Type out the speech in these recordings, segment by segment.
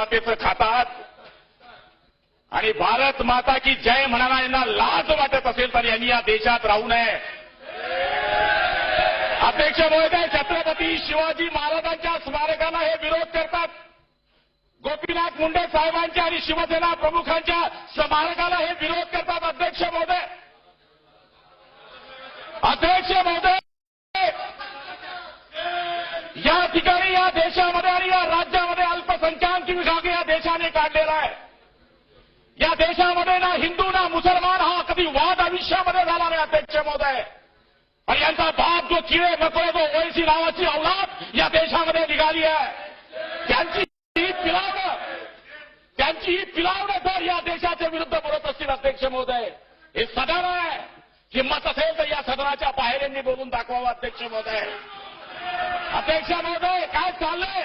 मातेचं खातात आणि भारत माता की जय म्हणायला यांना लाज वाटत असेल तर यांनी या देशात राहू नये. अध्यक्ष महोदय, छत्रपती शिवाजी महाराजांच्या स्मारकाला हे विरोध करतात. गोपीनाथ मुंडे साहेबांच्या आणि शिवसेना प्रमुखांच्या स्मारकाला हे विरोध करतात. अध्यक्ष महोदय, या ठिकाणी या देशामध्ये आणि या राज्यामध्ये अल्पसंख्याक विभाग या देशाने काढलेला आहे. या देशामध्ये ना हिंदू ना मुसलमान हा कधी वाद आयुष्यामध्ये झाला नाही. अध्यक्ष महोदय, आणि यांचा बाप जो किळे नको जो ओळशी नावाची अवलाद या देशामध्ये निघाली आहे, त्यांची ही पिलावणं तर या देशाच्या विरुद्ध बोलत असतील. अध्यक्ष महोदय, हे सदन आहे. हिंमत असेल तर या सदनाच्या बाहेर यांनी बोलून दाखवावं. अध्यक्ष महोदय, काय चाललंय?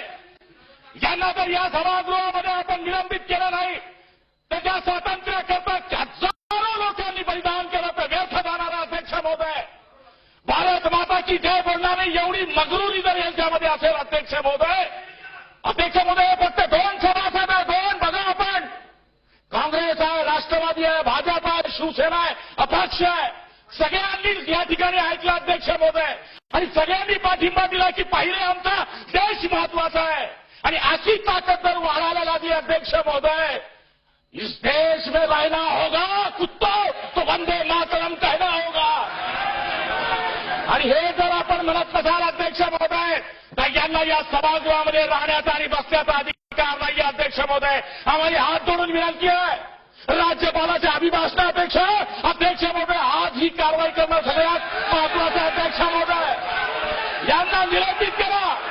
यांना जर या सभागृहामध्ये आपण निलंबित केलं नाही तर त्या स्वातंत्र्याकरता हजारो लोकांनी बलिदान केलं तर व्यर्थ जाणार. अध्यक्ष महोदय, भारत माता की जय बोलणारी एवढी मगरुरी जर यांच्यामध्ये असेल अध्यक्ष महोदय, फक्त दोन सभासद आहे, दोन बघा आपण. काँग्रेस आहे, राष्ट्रवादी आहे, भाजप आहे, शिवसेना आहे, अपक्ष आहे. सगळ्यांनी या ठिकाणी ऐकलं अध्यक्ष महोदय, आणि सगळ्यांनी पाठिंबा दिला की पहिले आमचा देश महत्वाचा आहे. आणि अशी ताकद जर वाढायला लागली अध्यक्ष महोदय, इस देश में रहना होगा कुत्तों तो वंदे मातरम कहना होगा. आणि हे जर आपण म्हणत नसाल अध्यक्ष महोदय तर यांना या सभागृहामध्ये राहण्याचा आणि बसण्याचा अधिकार नाही. अध्यक्ष महोदय, आम्हाला हात जोडून विनंती आहे, राज्यपालाच्या अभिभाषणापेक्षा अध्यक्ष महोदय आज ही कारवाई करणं सगळ्यात महत्वाचं. अध्यक्ष महोदय, यांना निलंबित करा.